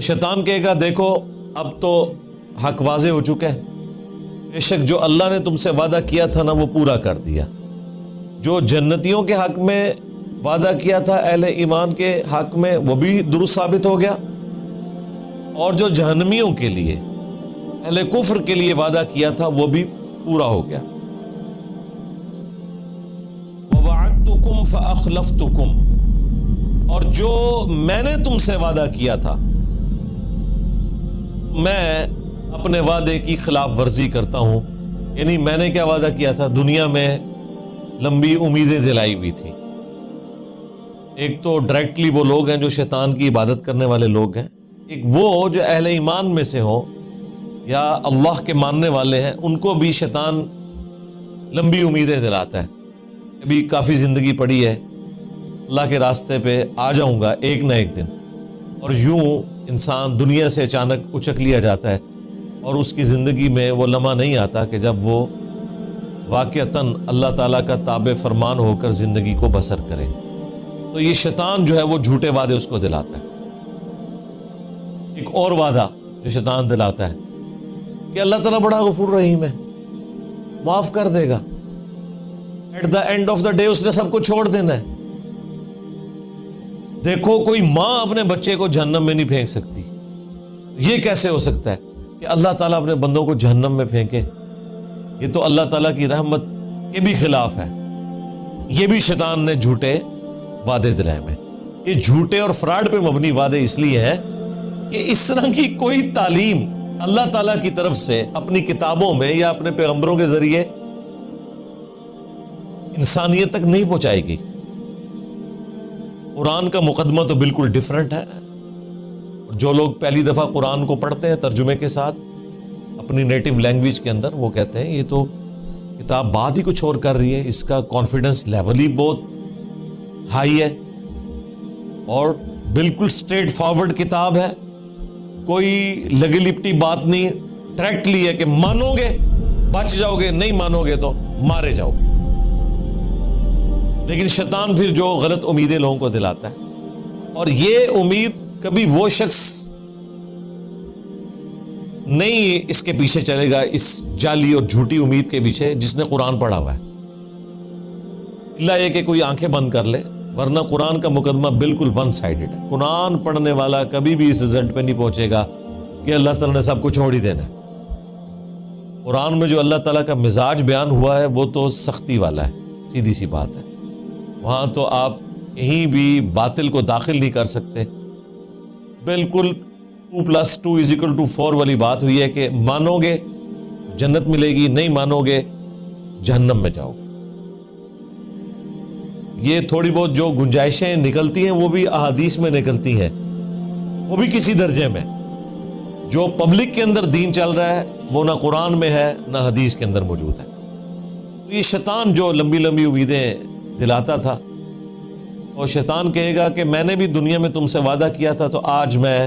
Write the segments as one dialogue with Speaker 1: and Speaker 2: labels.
Speaker 1: شیطان کہے گا دیکھو اب تو حق واضح ہو چکا ہے، بے شک جو اللہ نے تم سے وعدہ کیا تھا نا وہ پورا کر دیا، جو جنتیوں کے حق میں وعدہ کیا تھا اہل ایمان کے حق میں وہ بھی درست ثابت ہو گیا، اور جو جہنمیوں کے لیے اہل کفر کے لیے وعدہ کیا تھا وہ بھی پورا ہو گیا۔ وَوَعَدْتُكُمْ فَأَخْلَفْتُكُمْ، اور جو میں نے تم سے وعدہ کیا تھا میں اپنے وعدے کی خلاف ورزی کرتا ہوں۔ یعنی میں نے کیا وعدہ کیا تھا؟ دنیا میں لمبی امیدیں دلائی ہوئی تھی۔ ایک تو ڈائریکٹلی وہ لوگ ہیں جو شیطان کی عبادت کرنے والے لوگ ہیں، ایک وہ جو اہل ایمان میں سے ہوں یا اللہ کے ماننے والے ہیں، ان کو بھی شیطان لمبی امیدیں دلاتا ہے۔ ابھی کافی زندگی پڑی ہے، اللہ کے راستے پہ آ جاؤں گا ایک نہ ایک دن، اور یوں انسان دنیا سے اچانک اچک لیا جاتا ہے، اور اس کی زندگی میں وہ لمحہ نہیں آتا کہ جب وہ واقعتاً اللہ تعالیٰ کا تابع فرمان ہو کر زندگی کو بسر کرے۔ تو یہ شیطان جو ہے وہ جھوٹے وعدے اس کو دلاتا ہے۔ ایک اور وعدہ جو شیطان دلاتا ہے کہ اللہ تعالیٰ بڑا غفور رحیم ہے، معاف کر دے گا، at the end of the day اس نے سب کو چھوڑ دینا ہے۔ دیکھو کوئی ماں اپنے بچے کو جہنم میں نہیں پھینک سکتی، یہ کیسے ہو سکتا ہے کہ اللہ تعالیٰ اپنے بندوں کو جہنم میں پھینکے؟ یہ تو اللہ تعالیٰ کی رحمت کے بھی خلاف ہے۔ یہ بھی شیطان نے جھوٹے وعدے دلائے میں۔ یہ جھوٹے اور فراڈ پہ مبنی وعدے اس لیے ہیں کہ اس طرح کی کوئی تعلیم اللہ تعالیٰ کی طرف سے اپنی کتابوں میں یا اپنے پیغمبروں کے ذریعے انسانیت تک نہیں پہنچائے گی۔ قرآن کا مقدمہ تو بالکل ڈیفرنٹ ہے۔ جو لوگ پہلی دفعہ قرآن کو پڑھتے ہیں ترجمے کے ساتھ اپنی نیٹو لینگویج کے اندر، وہ کہتے ہیں یہ تو کتاب بات ہی کچھ اور کر رہی ہے، اس کا کانفیڈنس لیول ہی بہت ہائی ہے، اور بالکل اسٹریٹ فارورڈ کتاب ہے، کوئی لگی لپٹی بات نہیں، ڈائریکٹلی ہے کہ مانو گے بچ جاؤ گے، نہیں مانو گے تو مارے جاؤ گے۔ لیکن شیطان پھر جو غلط امیدیں لوگوں کو دلاتا ہے، اور یہ امید کبھی وہ شخص نہیں اس کے پیچھے چلے گا، اس جعلی اور جھوٹی امید کے پیچھے، جس نے قرآن پڑھا ہوا ہے، اللہ یہ کہ کوئی آنکھیں بند کر لے، ورنہ قرآن کا مقدمہ بالکل ون سائیڈڈ ہے۔ قرآن پڑھنے والا کبھی بھی اس رزلٹ پہ نہیں پہنچے گا کہ اللہ تعالیٰ نے سب کو چھوڑ ہی دینا ہے۔ قرآن میں جو اللہ تعالیٰ کا مزاج بیان ہوا ہے وہ تو سختی والا ہے، سیدھی سی بات ہے۔ وہاں تو آپ کہیں بھی باطل کو داخل نہیں کر سکتے۔ بالکل 2+2=4 والی بات ہوئی ہے کہ مانو گے جنت ملے گی، نہیں مانو گے جہنم میں جاؤ گے۔ یہ تھوڑی بہت جو گنجائشیں نکلتی ہیں وہ بھی احادیث میں نکلتی ہیں، وہ بھی کسی درجے میں۔ جو پبلک کے اندر دین چل رہا ہے وہ نہ قرآن میں ہے نہ حدیث کے اندر موجود ہے۔ تو یہ شیطان جو لمبی لمبی امیدیں دلاتا تھا، اور شیطان کہے گا کہ میں نے بھی دنیا میں تم سے وعدہ کیا تھا، تو آج میں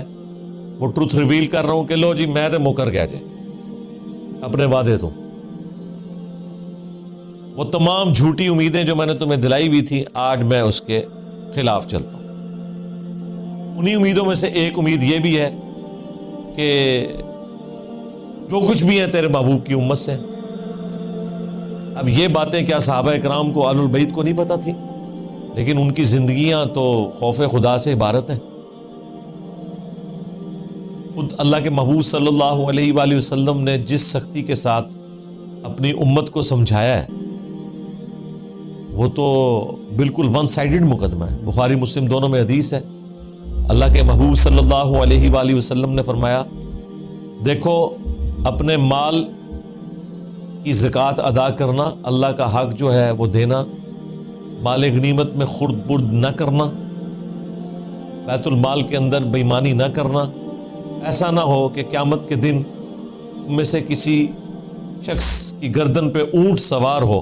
Speaker 1: وہ ٹروتھ ریویل کر رہا ہوں کہ لو جی میں تو مکر گیا جی اپنے وعدے تو۔ وہ تمام جھوٹی امیدیں جو میں نے تمہیں دلائی ہوئی تھی آج میں اس کے خلاف چلتا ہوں۔ انہی امیدوں میں سے ایک امید یہ بھی ہے کہ جو کچھ بھی ہے تیرے محبوب کی امت سے۔ اب یہ باتیں کیا صحابہ اکرام کو آل البیت کو نہیں پتہ تھی؟ لیکن ان کی زندگیاں تو خوف خدا سے عبارت ہیں۔ خود اللہ کے محبوب صلی اللہ علیہ وآلہ وسلم نے جس سختی کے ساتھ اپنی امت کو سمجھایا ہے وہ تو بالکل ون سائیڈڈ مقدمہ ہے۔ بخاری مسلم دونوں میں حدیث ہے، اللہ کے محبوب صلی اللہ علیہ وآلہ وسلم نے فرمایا، دیکھو اپنے مال کی زکوٰۃ ادا کرنا، اللہ کا حق جو ہے وہ دینا، مال غنیمت میں خرد برد نہ کرنا، بیت المال کے اندر بے ایمانی نہ کرنا۔ ایسا نہ ہو کہ قیامت کے دن ان میں سے کسی شخص کی گردن پہ اونٹ سوار ہو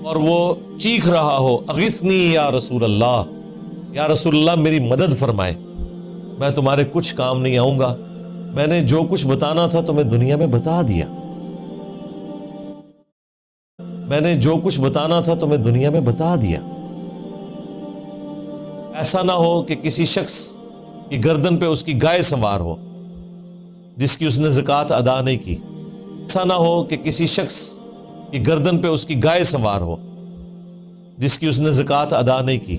Speaker 1: اور وہ چیخ رہا ہو، اغثنی یا رسول اللہ، یا رسول اللہ میری مدد فرمائے، میں تمہارے کچھ کام نہیں آؤں گا، میں نے جو کچھ بتانا تھا تمہیں دنیا میں بتا دیا، میں نے جو کچھ بتانا تھا تمہیں دنیا میں بتا دیا۔ ایسا نہ ہو کہ کسی شخص کہ گردن پہ اس کی گائے سوار ہو جس کی اس نے زکوٰۃ ادا نہیں کی، ایسا نہ ہو کہ کسی شخص کی گردن پہ اس کی گائے سوار ہو جس کی اس نے زکوٰۃ ادا نہیں کی،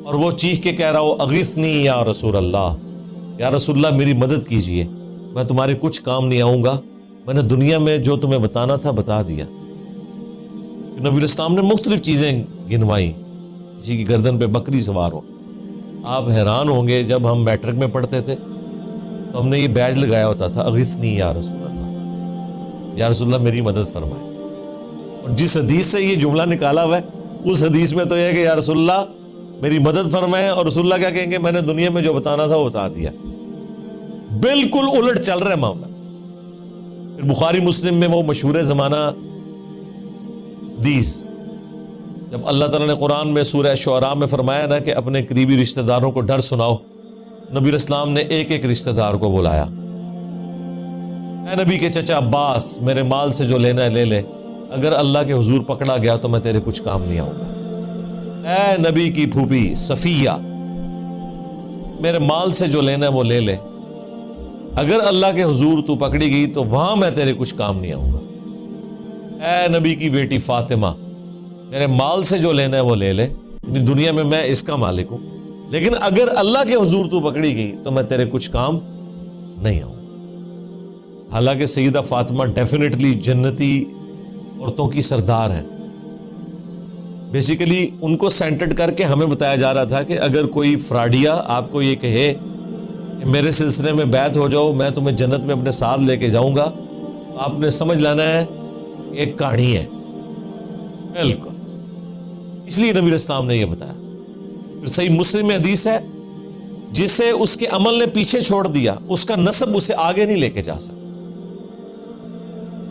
Speaker 1: اور وہ چیخ کے کہہ رہا ہو اغثنی یا رسول اللہ، یا رسول اللہ میری مدد کیجئے، میں تمہارے کچھ کام نہیں آؤں گا، میں نے دنیا میں جو تمہیں بتانا تھا بتا دیا۔ نبی علیہ السلام نے مختلف چیزیں گنوائیں، کسی کی گردن پہ بکری سوار ہو۔ آپ حیران ہوں گے، جب ہم میٹرک میں پڑھتے تھے تو ہم نے یہ بیج لگایا ہوتا تھا اغثنی یا رسول اللہ، یا رسول اللہ میری مدد فرمائے، اور جس حدیث سے یہ جملہ نکالا ہوا ہے اس حدیث میں تو یہ ہے کہ یا رسول اللہ میری مدد فرمائے، اور رسول اللہ کیا کہیں گے؟ میں نے دنیا میں جو بتانا تھا وہ بتا دیا۔ بالکل الٹ چل رہا ہے معاملہ۔ پھر بخاری مسلم میں وہ مشہور زمانہ حدیث، جب اللہ تعالیٰ نے قرآن میں سورہ شعراء میں فرمایا نا کہ اپنے قریبی رشتہ داروں کو ڈر سناؤ، نبی علیہ السلام نے ایک ایک رشتہ دار کو بلایا، اے نبی کے چچا عباس میرے مال سے جو لینا ہے لے لے، اگر اللہ کے حضور پکڑا گیا تو میں تیرے کچھ کام نہیں آؤں گا۔ اے نبی کی پھوپھی صفیہ میرے مال سے جو لینا ہے وہ لے لے، اگر اللہ کے حضور تو پکڑی گئی تو وہاں میں تیرے کچھ کام نہیں آؤں گا۔ اے نبی کی بیٹی فاطمہ میرے مال سے جو لینا ہے وہ لے لے، دنیا میں اس کا مالک ہوں، لیکن اگر اللہ کے حضور تو پکڑی گئی تو میں تیرے کچھ کام نہیں آؤں گا۔ حالانکہ سیدہ فاطمہ ڈیفینیٹلی جنتی عورتوں کی سردار ہیں۔ بیسیکلی ان کو سینٹرڈ کر کے ہمیں بتایا جا رہا تھا کہ اگر کوئی فراڈیا آپ کو یہ کہے کہ میرے سلسلے میں بیعت ہو جاؤ، میں تمہیں جنت میں اپنے ساتھ لے کے جاؤں گا، آپ نے سمجھ لینا ہے ایک کہانی ہے۔ بالکل، اس لیے نبی علیہ السلام نے یہ بتایا۔ پھر صحیح مسلم میں حدیث ہے، جسے اس کے عمل نے پیچھے چھوڑ دیا اس کا نسب اسے آگے نہیں لے کے جا سکتا۔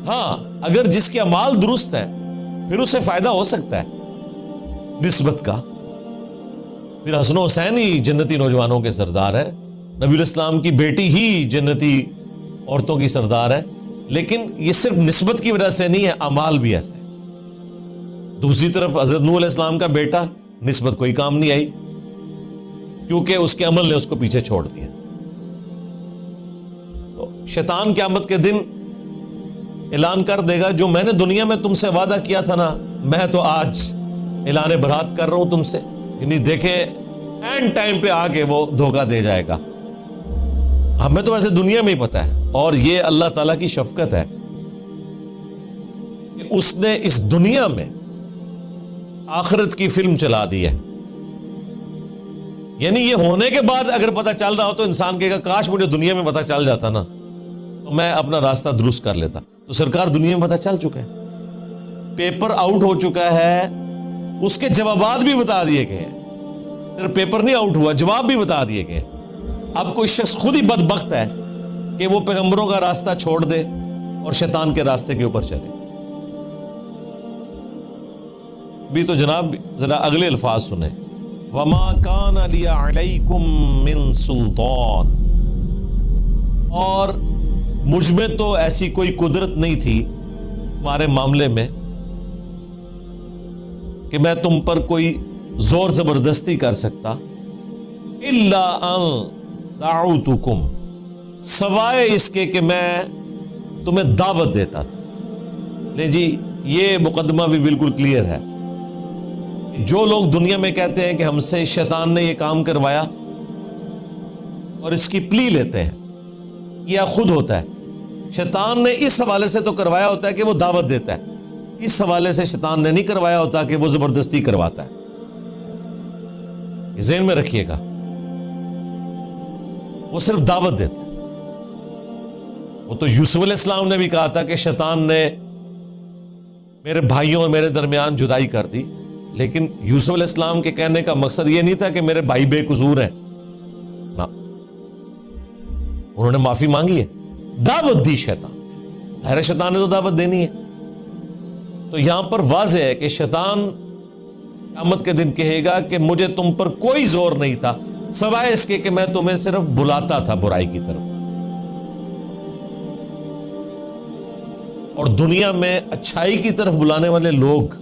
Speaker 1: ہاں اگر جس کے اعمال درست ہے پھر اسے فائدہ ہو سکتا ہے نسبت کا۔ پھر حسن و حسین ہی جنتی نوجوانوں کے سردار ہے، نبی علیہ السلام کی بیٹی ہی جنتی عورتوں کی سردار ہے، لیکن یہ صرف نسبت کی وجہ سے نہیں ہے، اعمال بھی ایسے۔ دوسری طرف حضرت نوح علیہ السلام کا بیٹا، نسبت کوئی کام نہیں آئی کیونکہ اس کے عمل نے اس کو پیچھے چھوڑ دیا۔ تو شیطان قیامت کے دن اعلان کر دے گا جو میں نے دنیا میں تم سے وعدہ کیا تھا نا، میں تو آج اعلان برات کر رہا ہوں تم سے، یعنی دیکھیں اینڈ ٹائم پہ آ کے وہ دھوکہ دے جائے گا۔ ہمیں تو ویسے دنیا میں ہی پتا ہے، اور یہ اللہ تعالیٰ کی شفقت ہے کہ اس نے اس دنیا میں آخرت کی فلم چلا دی ہے۔ یعنی یہ ہونے کے بعد اگر پتہ چل رہا ہو تو انسان کہے گا کاش مجھے دنیا میں پتہ چل جاتا نا تو میں اپنا راستہ درست کر لیتا۔ تو سرکار دنیا میں پتہ چل چکا ہے، پیپر آؤٹ ہو چکا ہے، اس کے جوابات بھی بتا دیے گئے ہیں، صرف پیپر نہیں آؤٹ ہوا، جواب بھی بتا دیے گئے۔ اب کوئی شخص خود ہی بدبخت ہے کہ وہ پیغمبروں کا راستہ چھوڑ دے اور شیطان کے راستے کے اوپر چلے۔ بھی تو جناب ذرا اگلے الفاظ سنیں، وَمَا كَانَ لِيَ عَلَيْكُم مِّن سُلْطَان، اور مجھ میں تو ایسی کوئی قدرت نہیں تھی تمہارے معاملے میں کہ میں تم پر کوئی زور زبردستی کر سکتا، الا ان دعوتکم، سوائے اس کے کہ میں تمہیں دعوت دیتا تھا۔ نہیں جی، یہ مقدمہ بھی بالکل کلیئر ہے۔ جو لوگ دنیا میں کہتے ہیں کہ ہم سے شیطان نے یہ کام کروایا اور اس کی پلی لیتے ہیں، کیا خود ہوتا ہے، شیطان نے اس حوالے سے تو کروایا ہوتا ہے کہ وہ دعوت دیتا ہے، اس حوالے سے شیطان نے نہیں کروایا ہوتا کہ وہ زبردستی کرواتا ہے۔ یہ ذہن میں رکھیے گا، وہ صرف دعوت دیتا ہے۔ وہ تو یوسف علیہ السلام نے بھی کہا تھا کہ شیطان نے میرے بھائیوں اور میرے درمیان جدائی کر دی، لیکن یوسف علیہ السلام کے کہنے کا مقصد یہ نہیں تھا کہ میرے بھائی بے قصور ہیں، نہ، انہوں نے معافی مانگی ہے، دعوت دی شیطان، ظاہر شیطان نے تو دعوت دینی ہے۔ تو یہاں پر واضح ہے کہ شیطان قیامت کے دن کہے گا کہ مجھے تم پر کوئی زور نہیں تھا سوائے اس کے کہ میں تمہیں صرف بلاتا تھا برائی کی طرف۔ اور دنیا میں اچھائی کی طرف بلانے والے لوگ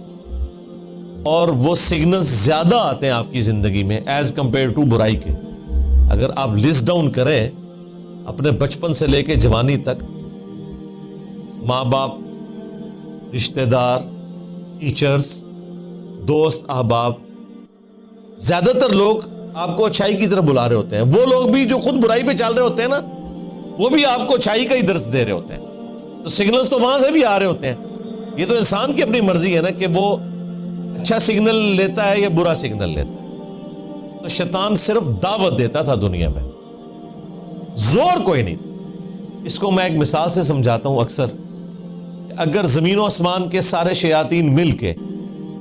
Speaker 1: اور وہ سگنلز زیادہ آتے ہیں آپ کی زندگی میں ایز کمپیئر ٹو برائی کے۔ اگر آپ لسٹ ڈاؤن کریں اپنے بچپن سے لے کے جوانی تک، ماں باپ، رشتہ دار، ٹیچرز، دوست، احباب، زیادہ تر لوگ آپ کو اچھائی کی طرف بلا رہے ہوتے ہیں. وہ لوگ بھی جو خود برائی پہ چل رہے ہوتے ہیں نا، وہ بھی آپ کو اچھائی کا ہی درس دے رہے ہوتے ہیں. تو سگنلز تو وہاں سے بھی آ رہے ہوتے ہیں. یہ تو انسان کی اپنی مرضی ہے نا کہ وہ اچھا سگنل لیتا ہے یا برا سگنل لیتا ہے. تو شیطان صرف دعوت دیتا تھا دنیا میں، زور کوئی نہیں تھا. اس کو میں ایک مثال سے سمجھاتا ہوں اکثر. اگر زمین و آسمان کے سارے شیاطین مل کے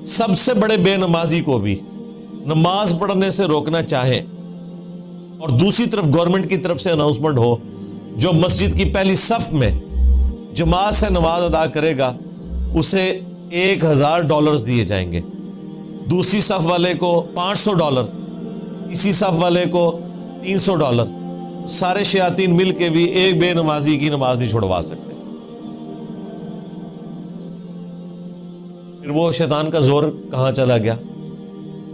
Speaker 1: سب سے بڑے بے نمازی کو بھی نماز پڑھنے سے روکنا چاہے، اور دوسری طرف گورنمنٹ کی طرف سے اناؤنسمنٹ ہو جو مسجد کی پہلی صف میں جماعت سے نماز ادا کرے گا اسے $1000 دیے جائیں گے، دوسری صف والے کو $500، اسی صف والے کو $300. سارے شیاطین مل کے بھی ایک بے نمازی کی نماز نہیں چھڑوا سکتے. پھر وہ شیطان کا زور کہاں چلا گیا؟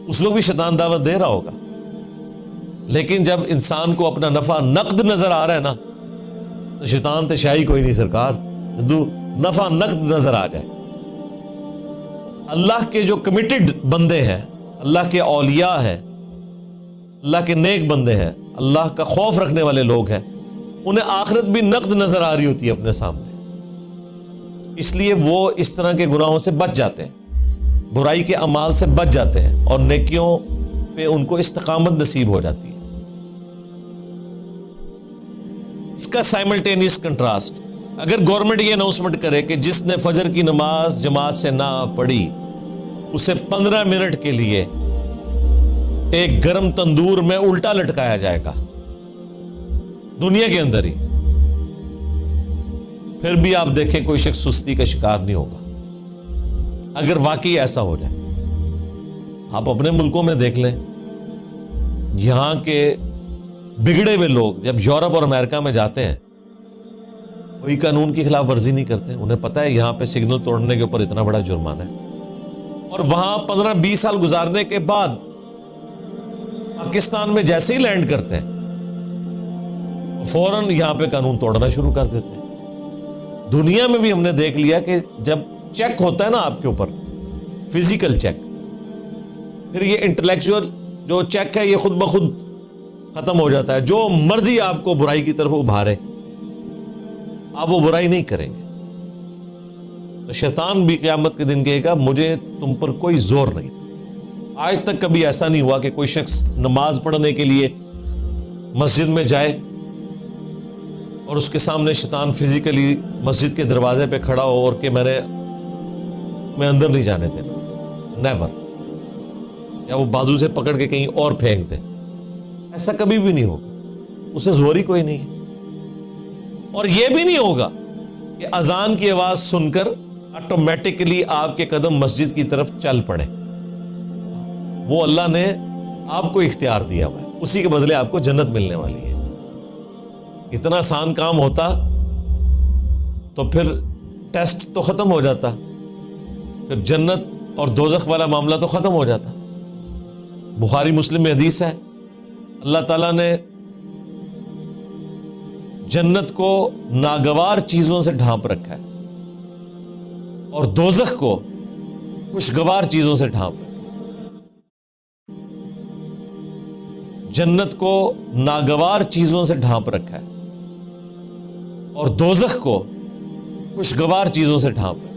Speaker 1: اس وقت بھی شیطان دعوت دے رہا ہوگا، لیکن جب انسان کو اپنا نفع نقد نظر آ رہا ہے نا، تو شیطان تے شاہی کوئی نہیں سرکار، جو نفع نقد نظر آ جائے. اللہ کے جو کمیٹڈ بندے ہیں، اللہ کے اولیاء ہیں، اللہ کے نیک بندے ہیں، اللہ کا خوف رکھنے والے لوگ ہیں، انہیں آخرت بھی نقد نظر آ رہی ہوتی ہے اپنے سامنے. اس لیے وہ اس طرح کے گناہوں سے بچ جاتے ہیں، برائی کے اعمال سے بچ جاتے ہیں، اور نیکیوں پہ ان کو استقامت نصیب ہو جاتی ہے. اس کا سائملٹینیس کنٹراسٹ، اگر گورنمنٹ یہ اناؤنسمنٹ کرے کہ جس نے فجر کی نماز جماعت سے نہ پڑھی اسے 15 منٹ کے لیے ایک گرم تندور میں الٹا لٹکایا جائے گا دنیا کے اندر ہی، پھر بھی آپ دیکھیں کوئی شخص سستی کا شکار نہیں ہوگا. اگر واقعی ایسا ہو جائے، آپ اپنے ملکوں میں دیکھ لیں، یہاں کے بگڑے ہوئے لوگ جب یورپ اور امریکہ میں جاتے ہیں کوئی قانون کی خلاف ورزی نہیں کرتے. انہیں پتہ ہے یہاں پہ سگنل توڑنے کے اوپر اتنا بڑا جرمانہ ہے، اور وہاں 15-20 سال گزارنے کے بعد پاکستان میں جیسے ہی لینڈ کرتے ہیں فوراً یہاں پہ قانون توڑنا شروع کر دیتے ہیں. دنیا میں بھی ہم نے دیکھ لیا کہ جب چیک ہوتا ہے نا آپ کے اوپر، فزیکل چیک، پھر یہ انٹلیکچوئل جو چیک ہے یہ خود بخود ختم ہو جاتا ہے. جو مرضی آپ کو برائی کی طرف ابھارے آپ وہ برائی نہیں کریں گے. تو شیطان بھی قیامت کے دن کہے گا مجھے تم پر کوئی زور نہیں تھا. آج تک کبھی ایسا نہیں ہوا کہ کوئی شخص نماز پڑھنے کے لیے مسجد میں جائے اور اس کے سامنے شیطان فزیکلی مسجد کے دروازے پہ کھڑا ہو اور کہ میں اندر نہیں جانے دینا، نیور، یا وہ بازو سے پکڑ کے کہیں اور پھینک دے. ایسا کبھی بھی نہیں ہوگا، اسے زور ہی کوئی نہیں ہے. اور یہ بھی نہیں ہوگا کہ اذان کی آواز سن کر آٹومیٹکلی آپ کے قدم مسجد کی طرف چل پڑے. وہ اللہ نے آپ کو اختیار دیا ہوا ہے، اسی کے بدلے آپ کو جنت ملنے والی ہے. اتنا آسان کام ہوتا تو پھر ٹیسٹ تو ختم ہو جاتا، پھر جنت اور دوزخ والا معاملہ تو ختم ہو جاتا. بخاری مسلم میں حدیث ہے، اللہ تعالیٰ نے جنت کو ناگوار چیزوں سے ڈھانپ رکھا ہے اور دوزخ کو خوشگوار چیزوں سے ڈھانپ رکھا ہے. جنت کو ناگوار چیزوں سے ڈھانپ رکھا ہے اور دوزخ کو خوشگوار چیزوں سے ڈھانپ رکھا ہے.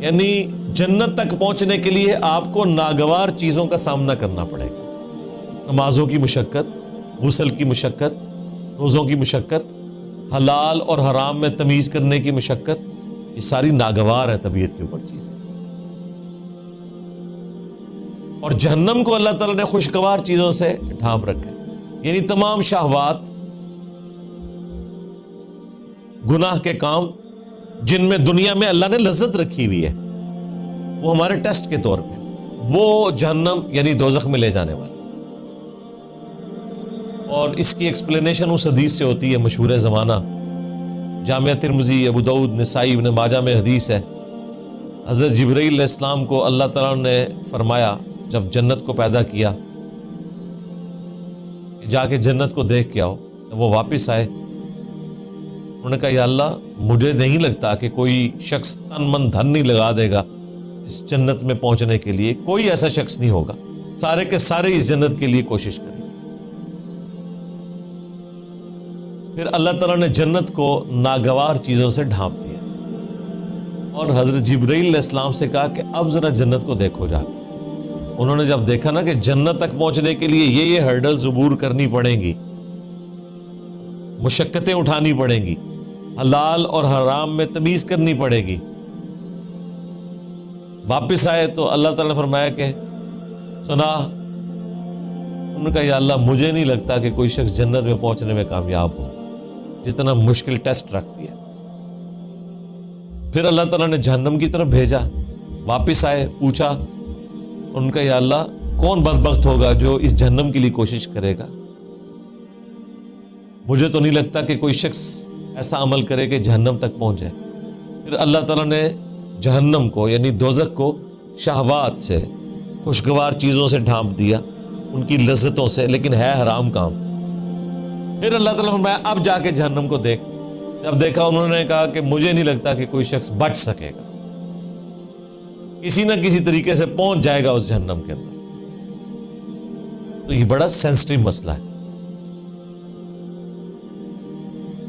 Speaker 1: یعنی جنت تک پہنچنے کے لیے آپ کو ناگوار چیزوں کا سامنا کرنا پڑے گا. نمازوں کی مشقت، غسل کی مشقت، روزوں کی مشقت، حلال اور حرام میں تمیز کرنے کی مشقت، یہ ساری ناگوار ہے طبیعت کے اوپر چیزیں. اور جہنم کو اللہ تعالیٰ نے خوشگوار چیزوں سے ڈھانپ رکھا ہے. یعنی تمام شہوات، گناہ کے کام جن میں دنیا میں اللہ نے لذت رکھی ہوئی ہے، وہ ہمارے ٹیسٹ کے طور پہ وہ جہنم یعنی دوزخ میں لے جانے والا. اور اس کی ایکسپلینیشن اس حدیث سے ہوتی ہے مشہور زمانہ، جامعہ ترمذی، ابو داؤد، نسائی، ابن ماجہ میں حدیث ہے. حضرت جبرائیل علیہ السلام کو اللہ تعالیٰ نے فرمایا جب جنت کو پیدا کیا جا کے جنت کو دیکھ کے آؤ. وہ واپس آئے, انہوں نے کہا یا اللہ مجھے نہیں لگتا کہ کوئی شخص تن من دھن نہیں لگا دے گا اس جنت میں پہنچنے کے لیے, کوئی ایسا شخص نہیں ہوگا, سارے کے سارے اس جنت کے لیے کوشش کریں گے. پھر اللہ تعالیٰ نے جنت کو ناگوار چیزوں سے ڈھانپ دیا اور حضرت جبرائیل علیہ السلام سے کہا کہ اب ذرا جنت کو دیکھو جا کے. انہوں نے جب دیکھا نا کہ جنت تک پہنچنے کے لیے یہ ہرڈلز عبور کرنی پڑیں گی, مشقتیں اٹھانی پڑیں گی, حلال اور حرام میں تمیز کرنی پڑے گی. واپس آئے تو اللہ تعالیٰ نے فرمایا کہ سنا. انہوں نے کہا یا اللہ مجھے نہیں لگتا کہ کوئی شخص جنت میں پہنچنے میں کامیاب ہوگا, جتنا مشکل ٹیسٹ رکھتی ہے. پھر اللہ تعالیٰ نے جہنم کی طرف بھیجا, واپس آئے, پوچھا ان کا یا اللہ کون بدبخت ہوگا جو اس جہنم کے لیے کوشش کرے گا, مجھے تو نہیں لگتا کہ کوئی شخص ایسا عمل کرے کہ جہنم تک پہنچ جائے. پھر اللہ تعالیٰ نے جہنم کو یعنی دوزخ کو شہوات سے, خوشگوار چیزوں سے ڈھانپ دیا, ان کی لذتوں سے, لیکن ہے حرام کام. پھر اللہ تعالیٰ نے فرمایا اب جا کے جہنم کو دیکھ. جب دیکھا انہوں نے کہا کہ مجھے نہیں لگتا کہ کوئی شخص بچ سکے گا, کسی نہ کسی طریقے سے پہنچ جائے گا اس جہنم کے اندر. تو یہ بڑا سینسٹیو مسئلہ ہے.